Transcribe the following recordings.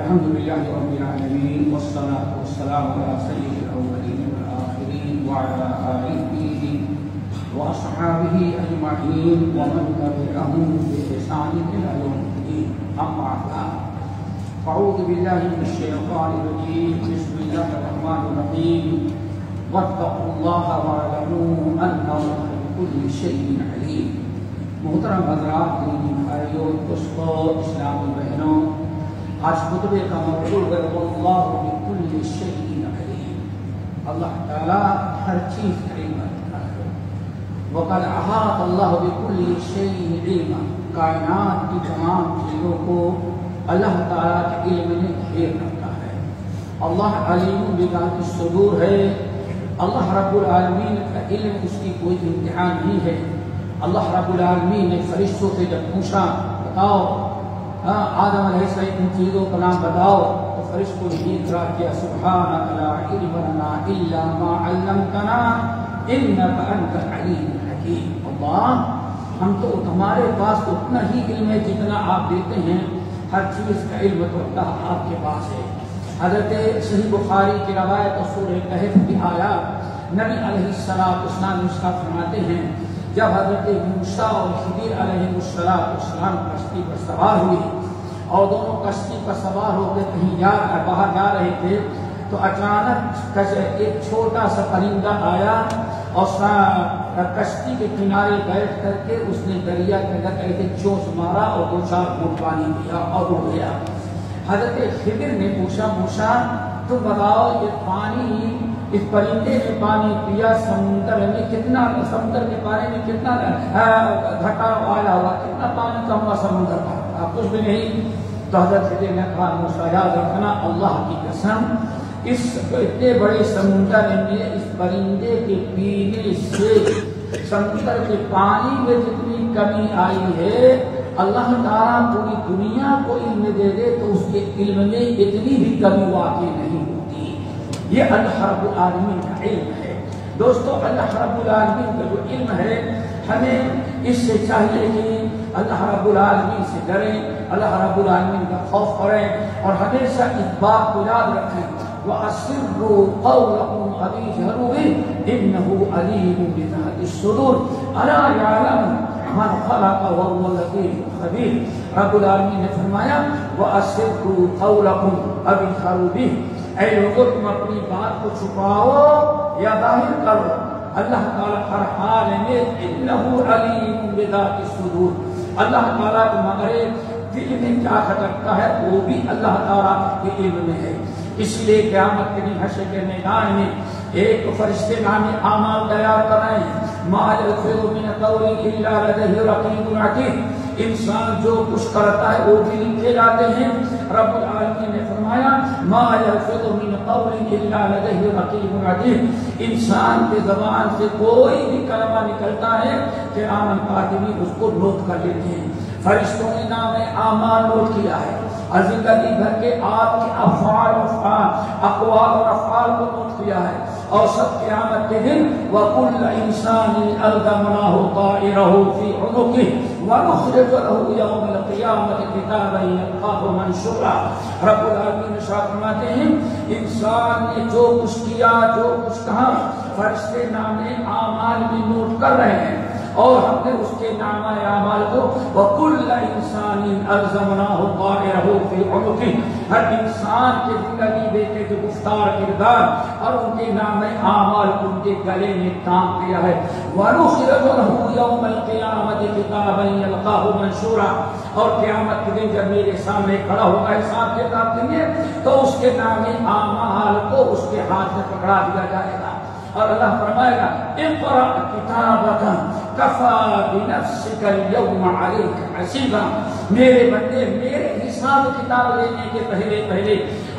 الحمد لله رب العالمين والصلاة والسلام على سيد الأولين والآخرين وعلى آله وأصحابه أجمعين ومن تبعهم بإحسان إلى يوم الدين. أما بعد، أعوذ بالله من الشيطان الرجيم. بسم الله الرحمن الرحيم. واتقوا الله واعلموا أن الله بكل شيء عليم. محترم حضرات، دینی بھائیوں، دوستوں، اسلامی بہنوں، آج خطبے کا موضوع ہے اللہ بکل شیء علیم. اللہ تعالیٰ ہر چیز کا علم رکھتا ہے. وقد احاط اللہ بکل شیء علما. کائنات کی تمام چیزوں کو اللہ تعالیٰ کے علم نے گھیر رکھا ہے. اللہ علیم بذات الصدور ہے. اللہ رب العالمین کا علم اس کی کوئی امتحان نہیں ہے. اللہ رب العالمین نے فرشتوں سے جب پوچھا بتاؤ آدم علیہ السلام ان چیزوں کا نام بتاؤ، تو فرشتوں نے اقرار کیا سبحانک لا علم لنا الا ما علمتنا انک انت العلیم الحکیم. اللہ، ہم تو تمہارے پاس اتنا ہی علم ہے جتنا آپ دیتے ہیں. ہر چیز کا علم تو اللہ آپ کے پاس ہے. حضرت صحیح بخاری کی روایت اور سورہ کہف کی آیات نبی علیہ السلام اس کا فرماتے ہیں جب حضرت موسیٰ اور خضر علیہ السلام کشتی پر سوار ہوئی اور دونوں کشتی پر سوار ہو کے کہیں باہر جا رہے تھے، تو اچانک ایک چھوٹا سا پرندہ آیا اور کشتی کے کنارے بیٹھ کر کے اس نے دریا کے اندر ایسے چونچ مارا اور 2-4 گھونٹ پانی پیا اور اڑ گیا. حضرت خضر نے پوچھا موسیٰ تم بتاؤ یہ پانی، اس پرندے نے پانی پیا، سمندر میں پانی میں کتنا گھٹا آیا ہوا، کتنا پانی کم ہوا سمندر کا؟ آپ کچھ بھی نہیں. تو حضرت خضر نے کہا موسیٰ یاد رکھنا اللہ کی قسم، اس اتنے بڑے سمندر میں اس پرندے کے پینے سے سمندر کے پانی میں جتنی کمی آئی ہے، اللہ تعالیٰ پوری دنیا کو علم دے دے تو اس کے علم میں اتنی بھی کمی واقع نہیں ہوتی. یہ اللہ رب العالمین کا علم ہے. دوستو، اللہ رب العالمین کا جو علم ہے، ہمیں اس سے چاہیے کہ اللہ رب العالمین سے ڈریں، اللہ رب العالمین کا خوف کریں اور ہمیشہ اس بات کو یاد رکھیں وَأَسِرُّوا قَوْلَكُمْ أَوْ اجْهَرُوا بِهِ إِنَّهُ عَلِيمٌ بِذَاتِ الصُّدُورِ أَلَا يَعْلَمُ مَنْ خَلَقَ وَهُوَ اللَّطِيفُ الْخَبِيرُ. رب العالمین نے فرمایا وَأَسِرُّوا قَوْلَكُمْ أَوْ اجْهَرُوا بِهِ، اے لوگوں تم اپنی بات کو چھپاؤ یا ظاہر کرو، اللہ تعالیٰ ہر حال میں انہ علیم بذات الصدور. اللہ تعالیٰ تمہارے دل میں کیا کھٹکتا ہے وہ بھی اللہ تعالیٰ کے علم میں ہے. اس لیے قیامت کے دن حشر کے میدان میں ایک فرشتے نامی اعمال تیار کر رہے ہیں. ما یلفظ من قول الا لدیہ رقیب عتید. انسان جو کچھ کرتا ہے وہ بھی لکھے جاتے ہیں. رب العالمین نے فرمایا ما یلفظ من قول الا لدیہ رقیب عتید. انسان کے زبان سے کوئی بھی کلمہ نکلتا ہے کہ قیامت کاتبین اس کو نوٹ کر لیتے ہیں. فرشتوں نے نام اعمال نوٹ کیا ہے. زندگی بھر کے آپ کے اقوال اور افعال کو نوٹ کیا ہے. اور سب قیامت کے دن وَكُلَّ إِنسَانٍ أَلْزَمْنَاهُ طَائِرَهُ فِي عُنُقِهِ وَنُخْرِجُ لَهُ يَوْمَ الْقِيَامَةِ كِتَابًا يَلْقَاهُ مَنشُورًا. رب العالمین ارشاد فرماتے ہیں انسان نے جو کچھ کیا، جو کچھ کہا، فرشتے نامے اعمال میں نوٹ کر رہے ہیں اور ہم نے اس کے نامہ اعمال کو وَكُلَّ إِنسَانٍ أَلْزَمْنَاهُ طَائِرَهُ فِي عُنُقِهِ. ہر انسان کے زندگی بیٹے کے گفتار کردار اور ان کے نام اعمال ان کے گلے میں ٹانگ دیا ہے. وَنُخْرِجُ لَهُ يَوْمَ الْقِيَامَةِ كِتَابًا يَلْقَاهُ مَنشُورًا. اور قیامت کے دن جب میرے سامنے کھڑا ہوگا حساب کتاب کے لیے تو اس کے نام اعمال کو اس کے ہاتھ میں پکڑا دیا جائے گا اور اللہ فرمائے گا اقرأ کتابک کفیٰ بنفسک اليوم علیک حسیبا. میرے بندے میرے حساب کتاب لینے کے پہلے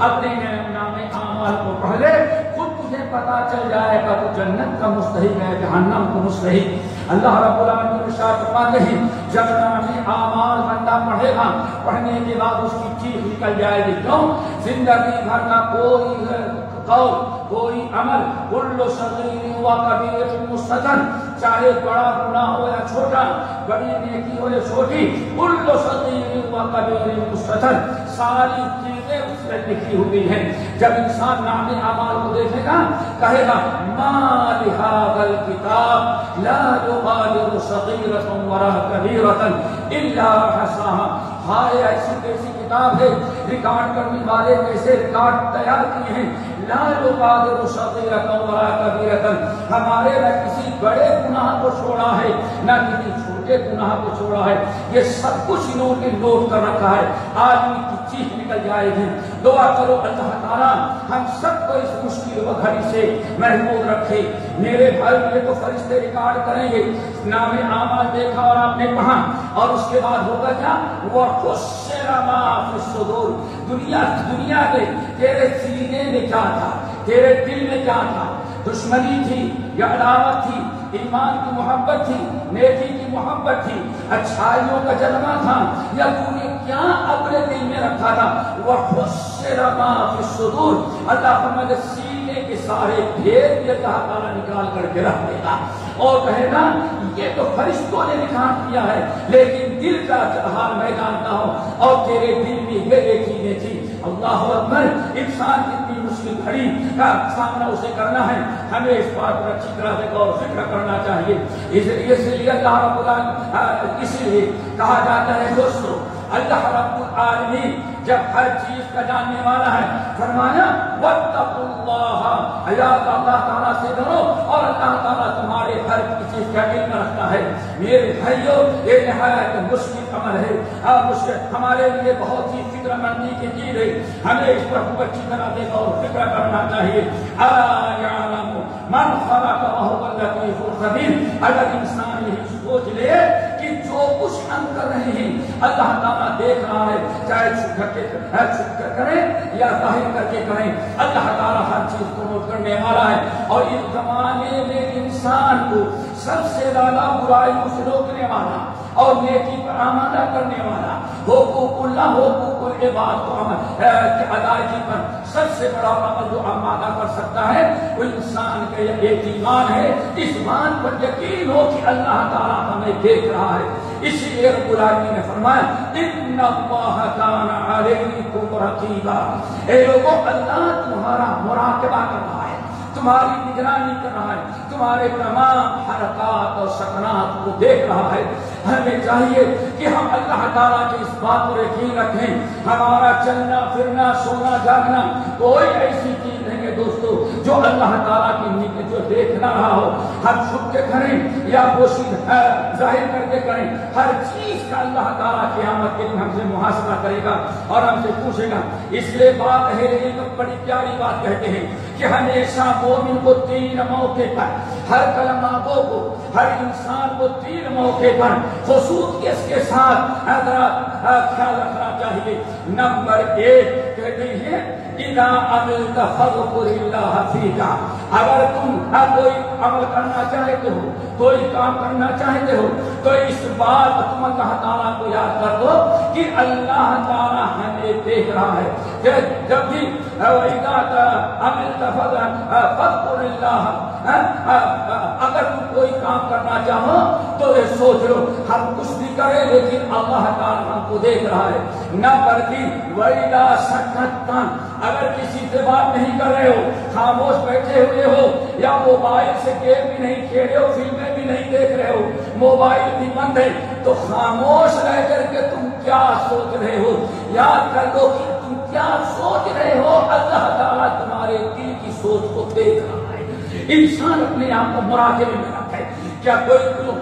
اپنے نام اعمال کو پڑھ لے، خود تجھے پتا چل جائے گا تو جنت کا مستحق ہے جہنم کا مستحق. اللہ رب العالمین ارشاد فرماتے ہیں جب نام اعمال بندہ پڑھے گا، پڑھنے کے بعد اس کی چیخ نکل جائے گی. کیوں؟ زندگی بھر کا کوئی قول، کوئی عمل، کل صغیر و کبیر مستطر، چاہے بڑا گناہ ہو یا چھوٹا، بڑی نیکی ہو یا چھوٹی، کل صغیر و کبیر مستطر، ساری چیزیں چیزیں اس میں لکھی ہوئی ہیں. جب انسان نام اعمال کو دیکھے گا کہے گا ما لهذا الكتاب لا يغادر صغيرة ولا كبيرة الا احصاها. ہائے ایسی کیسی کتاب ہے، ریکارڈ کرنے والے کیسے ریکارڈ تیار کیے ہیں. لا یغادر صغیرۃ ولا کبیرۃ، ہمارے نہ کسی بڑے گناہ کو چھوڑا ہے نہ کسی چھوٹے گناہ کو چھوڑا ہے. یہ سب کچھ انہوں نے نوٹ کر رکھا ہے. آدمی کی چیخ نکل جائے گی. دعا کرو اللہ تعالیٰ ہم سب کو اس مشکل و گھڑی سے محفوظ رکھے. میرے بھائی یہ تو فرشتے ریکارڈ کریں گے. نام اعمال دیکھا اور آپ نے کہا اور اس کے بعد ہوگا کیا؟ وَحُشِّرَ مَا فِي الصُّدُورِ. دنیا کے تیرے سینے میں کیا تھا، تیرے دل میں کیا تھا؟ دشمنی تھی یا عداوت تھی، ایمان کی محبت تھی، نیکی کی محبت تھی، اچھائیوں کا جذبہ تھا، یا تو نے کیا اپنے دل میں رکھا تھا؟ وَحُشِّرَ مَا فِي الصُّدُورِ. اللہ فرماتے سینے کے سارے بھید یہ اللہ تعالیٰ نکال کر کے رکھ دے گا اور کہے گا یہ تو فرشتوں نے نکال کیا ہے، لیکن دل کا حال میں جانتا ہوں اور تیرے دل میں یہ چیزیں تھی. اللہ اکبر. انسان کتنی مشکل گھڑی کا سامنا اسے کرنا ہے، ہمیں اس بات پر اچھی طرح سے غور و فکر کرنا چاہیے. اس لیے اللہ رب العالمین اس لیے کہا جاتا ہے دوستو اللہ رب العالمین جب ہر چیز کا جاننے والا ہے فرمایا واتقوا اللہ، اللہ تعالیٰ سے ڈرو اور اللہ تعالیٰ تمہارے ہر چیز کا علم رکھتا ہے. میرے بھائیوں یہ نہایت مشکل عمل ہے، ہمارے لیے بہت ہی فکر مندی کی چیز ہے. ہمیں اس پر خوب اچھی طرح سے غور و فکر کرنا چاہیے. یعلم من خلق وهو اللطیف الخبیر. اگر انسان یہی سوچ لے کہ جو کچھ ہم کر رہے ہیں اللہ تعالیٰ دیکھ رہا ہے، چاہے چھپ کر کریں یا ظاہر کر کے کریں، اللہ تعالیٰ ہر چیز کو نوٹ کرنے والا ہے. اور اس زمانے میں انسان کو سب سے زیادہ برائیوں سے روکنے والا اور نیکی پر آمادہ کرنے والا، حقوق اللہ حقوق العباد کو ادائیگی پر سب سے بڑا عمل جو آمادہ کر سکتا ہے وہ انسان کا ایک ایمان ہے. اس بات پر یقین ہو کہ اللہ تعالیٰ ہمیں دیکھ رہا ہے. اسی لیے رب العالمین نے فرمایا ان اللہ کان علیکم رقیبا. اے لوگوں اللہ تمہارا مراقبہ کر رہا ہے، تمہاری نگرانی کر رہا ہے، تمہارے تمام حرکات اور سکنات کو دیکھ رہا ہے. ہمیں چاہیے کہ ہم اللہ تعالیٰ کی اس بات پر یقین رکھیں. ہمارا چلنا پھرنا سونا جاگنا کوئی ایسی چیز نہیں ہے دوستو جو اللہ تعالیٰ کی جو دیکھ نہ رہا ہو. ہم چھپ کے کریں یا پوشیدہ ظاہر کر کے کریں، ہر چیز کا اللہ تعالیٰ قیامت کے دن ہم سے محاسبہ کرے گا اور ہم سے پوچھے گا. اس لیے بات ہے بڑی پیاری بات کہتے ہیں کہ ہمیشہ مومن کو 3 موقع پر، ہر کلمہ گو کو، ہر انسان کو 3 موقع پر خصوصیت کے ساتھ خیال رکھنا چاہیے. نمبر 1 کہتے ہیں اذا عملت فاذكر اللہ فیک. اگر تم کوئی عمل کرنا چاہتے ہو، کوئی کام کرنا چاہتے ہو تو اس بات تم اللہ تعالیٰ کو یاد کر دو کہ اللہ تعالیٰ ہمیں دیکھ رہا ہے. جب بھی فاذكر اللہ، اگر تم کوئی کام کرنا چاہو تو یہ سوچ لو ہم کچھ بھی کریں لیکن اللہ تعالیٰ ہم کو دیکھ رہا ہے. نمبر 3 وَإِذَا سَكَتَّ، اگر کسی سے بات نہیں کر رہے ہو، خاموش بیٹھے ہوئے ہو یا موبائل سے گیم بھی نہیں کھیلے ہو، فلمیں بھی نہیں دیکھ رہے ہو، موبائل بھی بند ہے، تو خاموش رہ کر کے تم کیا سوچ رہے ہو یاد کر لو کہ تم کیا سوچ رہے ہو. اللہ تعالیٰ تمہارے دل کی سوچ کو دیکھ رہا ہے. انسان اپنے آپ کو مراقبے میں رکھے. کیا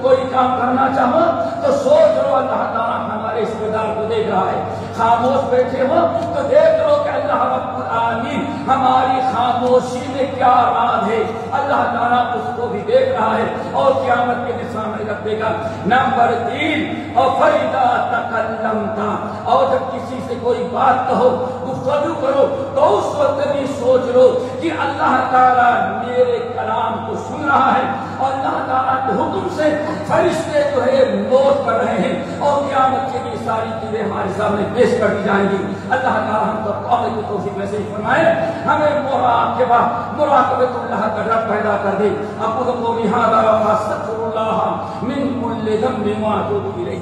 کوئی کام کرنا چاہو تو سوچ لو اللہ تعالیٰ ہمارے اس کردار کو دیکھ رہا ہے. خاموش بیٹھے ہو تو دیکھ لو کہ اللہ رب العالمین ہماری خاموشی میں کیا راز ہے. اللہ تعالیٰ اس کو بھی دیکھ رہا ہے اور قیامت کے دن سامنے رکھ دے گا. نمبر 3 اور فَإِذَا تَكَلَّمْتَ، اور جب کسی سے کوئی بات کہو، گفتگو کرو تو اس وقت بھی سوچ لو کہ اللہ تعالیٰ میرے کلام کو سن رہا ہے اور اللہ تعالیٰ کے حکم سے فرشتے جو ہے نوٹ کر رہے ہیں اور قیامت کے لیے ساری چیزیں ہمارے سامنے پیش کر دی جائیں گی. اللہ تعالیٰ ہم کو عمل کی توفیق میں سے فرمائے، ہمیں مراقبۃ اللہ کا ڈر پیدا کر دے. اقول قولی ھذا واستغفر اللہ من کل ذنب واتوب الیہ.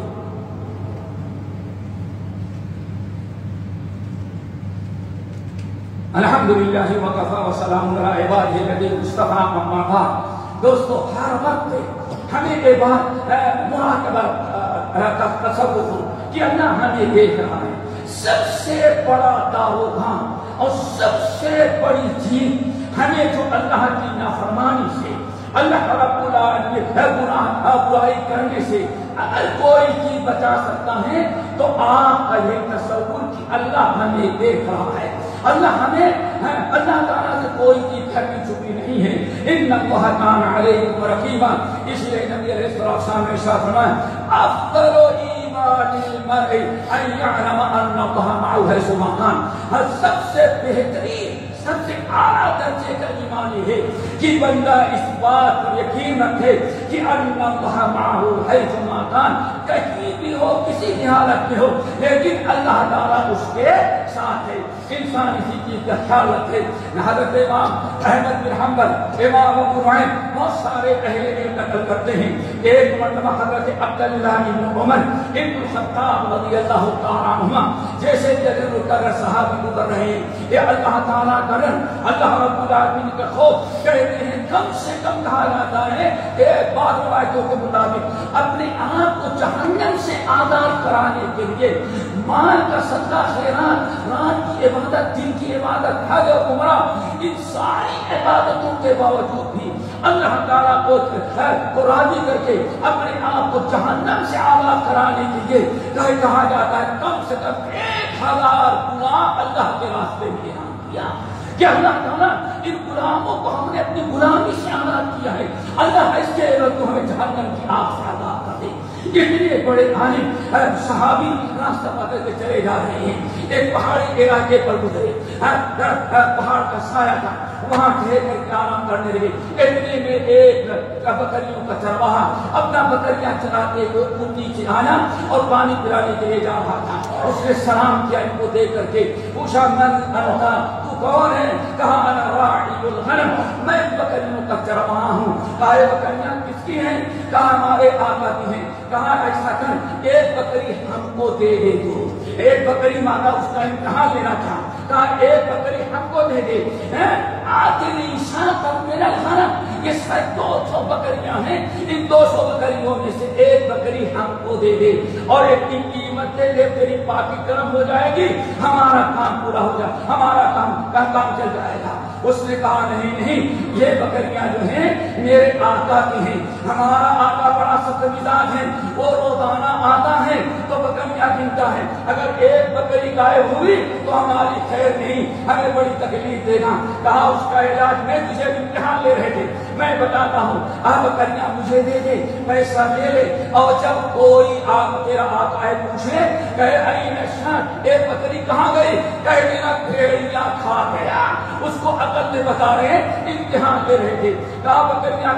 الحمدللہ وکفی وسلام علی عبادہ الذین اصطفی اما بعد۔ دوستو ہر وقت ہمیں یہ بات مراقبہ کا تصور ہو کہ اللہ ہمیں دیکھ رہا ہے۔ سب سے بڑا داروغان اور سب سے بڑی چیز ہمیں جو اللہ کی نافرمانی سے، اللہ رب العالمین برائی کرنے سے اگر کوئی چیز بچا سکتا ہے تو آپ کا یہ تصور کہ اللہ ہمیں دیکھ رہا ہے، اللہ ہمیں، اللہ تعالیٰ سے کوئی چیز چھپی چھپی نہیں ہے۔ ان اللہ کان علیکم رقیبا، اس لیے نبی علیہ السلام نے ارشاد فرمایا افضل ایمان المرء ان یعلم ان اللہ معه حیث ما کان، سب سے بہترین، سب سے اعلیٰ درجے کا ایمان یہ ہے کہ بندہ اس بات پر یقین رکھے کہ ان اللہ معه حیث ما کان، کہیں بھی ہو، کسی بھی حالت میں ہو، لیکن اللہ تعالیٰ اس کے ساتھ ہے۔ انسان اسی چیز کا خیال رکھے۔ حضرت امام احمد بن حنبل، امام ابو نعیم، بہت سارے اہل علم نقل کرتے ہیں۔ ایک مرتبہ حضرت عبداللہ بن عمر ابن الخطاب رضی اللہ تعالیٰ عنہما جیسے جلیل القدر صحابی گزر رہے ہیں، یہ اللہ تعالیٰ کا ڈر، اللہ رب العالمین کا خوف، کہتے ہیں کم سے کم کہا جاتا ہے کہ بعض روایتوں کے مطابق اپنے آپ کو جہنم سے آزاد کرانے کے لیے مال کا صدقہ، خیرات، رات کی عبادت، دن کی عبادت، حج اور عمرہ، ان ساری عبادتوں کے باوجود بھی اللہ تعالیٰ کو راضی کر کے اپنے آپ کو جہنم سے آزاد کرانے کے لیے کہا جاتا ہے کم سے کم 1000 گناہ اللہ کے راستے میں کیا کہ اللہ تعالیٰ ان غلاموں کو ہم نے اپنی غلامی سے آزاد کیا ہے، اللہ اس کے عوض تو ہمیں جہنم کی آگ سے آزاد کر دے۔ اتنے بڑے عالم صحابی راستہ پکڑ کے چلے جا رہے ہیں، ایک پہاڑی علاقے پر گزرے، پہاڑ کا سایہ تھا، وہاں ٹھہر کر کے آرام کرنے لگے۔ اتنے میں ایک بکریوں کا چرواہا اپنا بکریاں چراتے ہوئے نیچے آیا اور پانی پلانے کے لیے جا رہا تھا۔ اس نے سلام کیا ان کو دیکھ کر کے، پوچھا من انت، تو کون ہے؟ کہا انا راعی الغنم، میں بکریوں کا چرواہا ہوں۔ کہا یہ بکریاں کس کی ہیں؟ کہا ہمارے آقا کی ہیں۔ کہا ایسا کر ایک بکری ہم کو دے دے تو، ایک بکری مانگا، اس کا امتحان لینا تھا، کہا ایک بکری ہم کو دے دے۔ آخری شاہ میرا گھر، یہ 200 بکریاں ہیں، ان 200 بکریوں میں سے ایک بکری ہم کو دے دے اور ایک کی قیمت دے دے، تیری پاکی کرم ہو جائے گی، ہمارا کام پورا ہو جائے، ہمارا کام چل جائے گا۔ اس نے کہا نہیں، یہ بکریاں جو ہیں میرے آقا کی ہیں، ہمارا آقا بڑا سخت مزاج ہے، وہ روزانہ آتا ہے تو بکریاں گنتا ہے، اگر ایک بکری غائب ہوئی تو ہماری خیر نہیں، ہمیں بڑی تکلیف دے گا۔ کہا اس کا علاج میں تجھے امتحان لے رہے تھے، میں بتاتا ہوں، آپ بکریاں مجھے دے دے، پیسہ لے لے، اور جب کوئی تیرا آقا ہے پوچھے کہے این الشاة، ایک بکری کہاں گئی؟ کہے میرا بھیڑیا کھا گیا۔ اس کو عقل میں بتا رہے ہیں، امتحان لے رہے تھے، کہا بکریاں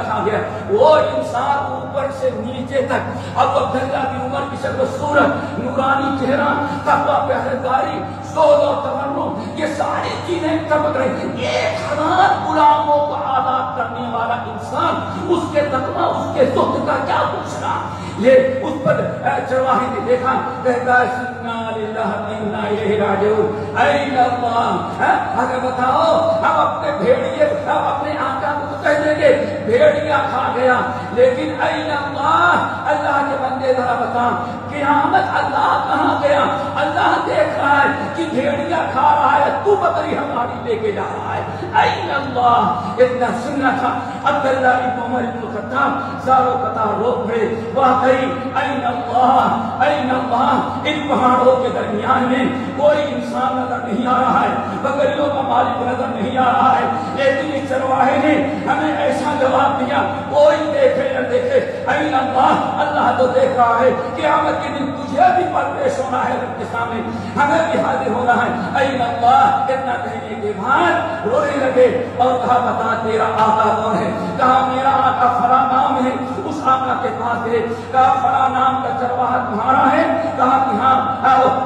کھا گیا۔ وہ انسان اوپر سے نیچے تک، اب عبداللہ بن عمر کی شکل و صورت، نورانی چہرہ، تقویٰ پرہیزگاری، زہد و تورع، یہ ساری چیزیں چمک رہی ہیں۔ 1000 غلاموں کو آزاد کرنے والا انسان، اس کے تقویٰ، اس کے زہد کا کیا پوچھنا؟ یہ اس پر چرواہے نے دیکھا، کہتا ہے انا للہ و انا الیہ راجعون، این اللہ، اگر بتاؤ ہم اپنے بھیڑیے، ہم اپنے آقا کو کہہ دیں گے بھیڑیا کھا گیا، لیکن این اللہ، اللہ کے بندے ذرا بتا قیامت اللہ کہاں گیا؟ اللہ دیکھ رہا ہے کہ بھیڑیا کھا رہا ہے، تو بکری ہماری لے کے جا رہا ہے، این اللہ۔ اتنا سننا تھا، عبداللہ بن عمر بن الخطاب زاروں قطار رو پڑے، واقعی این اللہ، این اللہ۔ ان پہاڑوں کے درمیان میں کوئی انسان نظر نہیں آ رہا ہے، بکریوں کا مالک نظر نہیں آ رہا ہے، لیکن اس چرواہے نے ہمیں ایسا جواب دیا، کوئی دیکھے نہ دیکھے، این اللہ، اللہ تو دیکھ رہا ہے، قیامت کے دن تجھے بھی پر پیش ہونا ہے رب کے سامنے، ہمیں بھی حاضر ہونا ہے، این اللہ۔ اتنا کہنے کے بعد رونے لگے اور کہا بتا تیرا آقا کون ہے؟ کہا میرا آقا فلاں نام ہے، اس آقا کے پاس گئے، کہا فلاں نام کا چرواہا تمہارا ہے؟ کہا کہ ہاں۔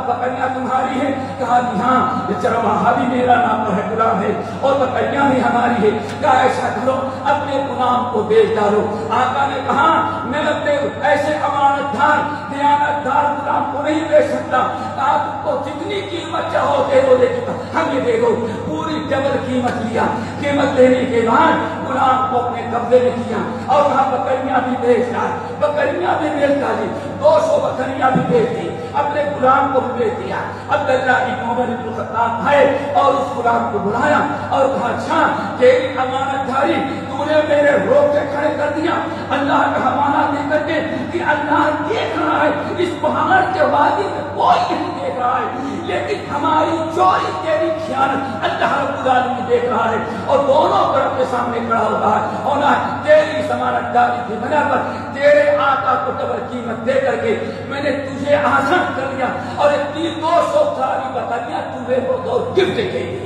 بکریاں تمہاری ہے؟ کہا کہ ہاں۔ چرواہا بھی میرا نام ہے، غلام ہے، اور بکریاں بھی ہماری ہے۔ کہا ایسا کرو اپنے غلام کو بیچ ڈالو۔ آقا نے کہا میں اپنے ایسے امانت دار دیانت دار غلام کو نہیں بیچ سکتا۔ کہا تم کو جتنی قیمت چاہو دے دو، لیکن ہمیں دے دو۔ پوری ڈبل قیمت لیا۔ قیمت لینے کے بعد غلام کو اپنے قبضے میں کیا اور وہاں بکریاں بھی بیچ ڈالی، بکریاں بھی بیچ ڈالی، 200 بکریاں بھی بیچ دی، اپنے غلام کو بھی بیچ دیا۔ عبداللہ ابن عمر بن الخطاب آئے اور اس غلام کو بلایا اور کہا اچھا تیری امانت داری تو نے میرے روک کے کھڑے کر دیا اللہ کا حوالہ دے کر کے کہ اللہ دیکھ رہا ہے، اس پہاڑ کے وادی میں کوئی نہیں دیکھ رہا ہے، لیکن ہماری چوری تیری خیانت اللہ رب العالمین دیکھ رہا ہے اور دونوں طرف کے سامنے کھڑا ہوتا ہے، اور نہ تیری ضمانت داری کی بنا پر تیرے آقا کو ڈبل قیمت دے کر کے میں نے تجھے آزاد کر دیا اور اتنی 200 ساری بکریاں تمہیں وہ دو گفٹ دے گئی۔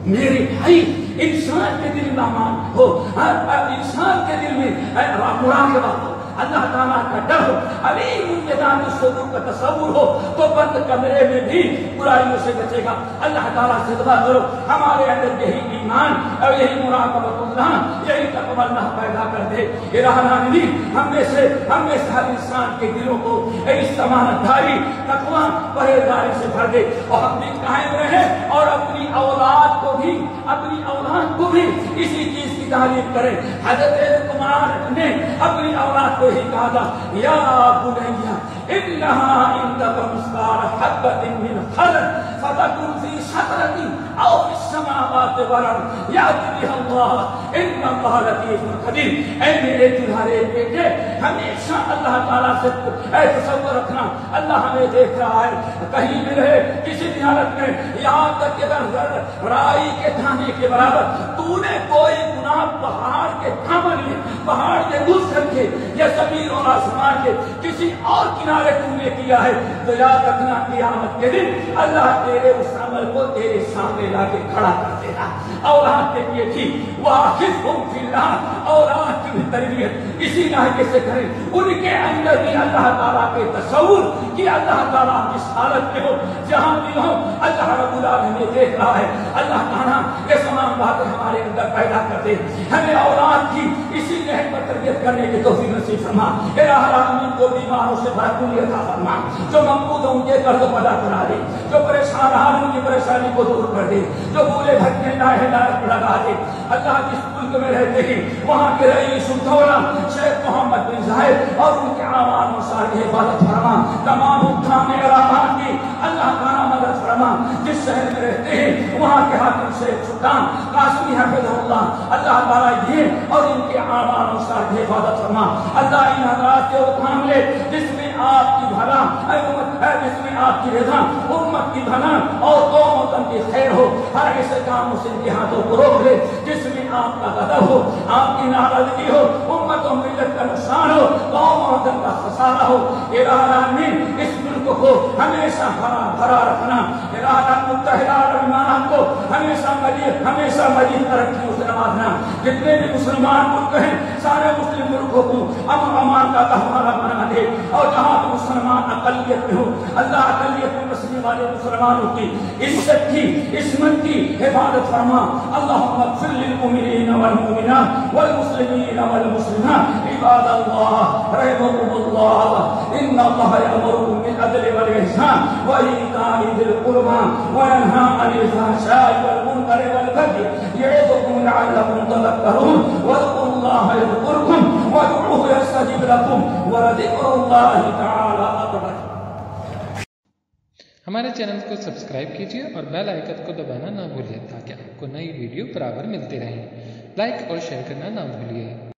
میرے بھائی انسان کے دل میں امان ہو، انسان کے دل میں مراقبہ ہو، اللہ تعالیٰ کا ڈر ہو، علیم الذات الصدور کا تصور ہو تو بند کمرے میں بھی برائیوں سے بچے گا۔ اللہ تعالیٰ سے دعا کرو ہمارے اندر یہی ایمان اور یہی مراقبۃ اللہ، یہی تقوی اللہ پیدا کر دے۔ الہ العالمین ہم میں سے ہر انسان کے دلوں کو اس ضمانت داری تقوی پرہیزگاری سے بھر دے اور ہم بھی قائم رہیں اور اپنی اولاد کو بھی اسی چیز کی تعلیم کریں۔ حضرت لقمان نے اپنی اولاد کو ہی کہا تھا یا بنیا انہا ان تکن مثقال حبۃ من خردل فتکن فی صخرۃ او فی السماوات والارض یأتی بہا اللہ ان اللہ لطیف خبیر۔ اے میرے دلہارے بیٹے ہمیشہ اللہ تعالیٰ سے تصور رکھنا، اللہ ہمیں دیکھ رہا ہے، کہیں بھی رہے کسی بھی حالت میں، یہاں تک کہ اگر رائی کے دانے کے برابر تو نے کوئی گناہ پہاڑ کے دامن میں، پہاڑ کے دوسر کے یا زمین اور آسمان کے کسی اور کنارے تم نے کیا ہے تو یاد رکھنا قیامت کے دن اللہ تیرے اس عمل کو تیرے سامنے لا کے کھڑا کر دے گا۔ اولاد کے لیے تھی وَأَخِذْهُمْ فِي اللَّهِ، اولاد کی بھی تربیت اسی ناحیے سے کریں، ان کے اندر بھی اللہ تعالیٰ کے تصور کہ اللہ تعالیٰ اس حالت میں ہو جہاں بھی ہو اللہ رب العالمین دیکھ رہا ہے۔ اللہ تعالیٰ یہ تمام باتیں ہمارے اندر پیدا کر دے، ہمیں اولاد کی اسی نہج پر تربیت کرنے کی توفیق نصیب فرما۔ الہ العالمین کو بیماروں سے بھرپوری عطا فرما، جو مقبوض ہیں ان کے قرض کو ادا کرا دے، جو پریشان ہیں ان کی پریشانی کو دور کر دے، جو بھولے بھٹکے نہ ہدایت لگا دے۔ اللہ جس ملک میں رہتے ہیں وہاں کے رئیس الدولہ شیخ محمد بن زاہد اور ان کے عوام و ساری حفاظت فرما، تمام حکام عراقات کی اللہ تعالیٰ مدد فرما۔ جس شہر میں رہتے ہیں وہاں کے حاکم شیخ سلطان قاسمی حفظہ اللہ، اللہ تعالیٰ یہ اور ان کے عوام و ساری حفاظت فرما۔ اللہ ان حضرات کے حکام لے جس میں آپ کی بھلا جس میں آپ کی رضا، امت کی بھلا اور قوم وطن کی خیر ہو، ہر ایسے کاموں سے ان کے ہاتھوں کو روک لے جس میں آپ کا غضب ہو، آپ کی ناراضگی ہو، امت و ملت کا نقصان ہو، قوم و وطن کا خسارہ ہو۔ الہ العالمین اس ملک کو ہمیشہ ہرا بھرا رکھنا، الہ متحدہ عرب امارات کو ہمیشہ مزید ترقیوں سے نوازنا۔ جتنے بھی مسلمان ملک ہیں سارے مسلم ملکوں کو امن امان کا گہوارہ بنا دے، اور جہاں مسلمان اقلیت میں ہو اللہ اقلیت میں بسنے والے مسلمانوں کی عزت کی عصمت کی حفاظت فرما۔ اللہم اغفر للمؤمنین والمؤمنات والمسلمین والمسلمات عباد اللہ رحمكم اللہ ان اللہ یأمرکم بالعدل والإحسان وإیتاء ذی القربى وینہی عن الفحشاء والمنکر والبغی یعظکم لعلکم تذکرون واذکروا اللہ یذکرکم وادعوہ یستجب لکم ولذکر اللہ تعالی اکبر۔ ہمارے چینل کو سبسکرائب کیجیے اور بیل آئیکن کو دبانا نہ بھولیے تاکہ آپ کو نئی ویڈیو برابر ملتی رہیں۔ لائک اور شیئر کرنا نہ بھولیے۔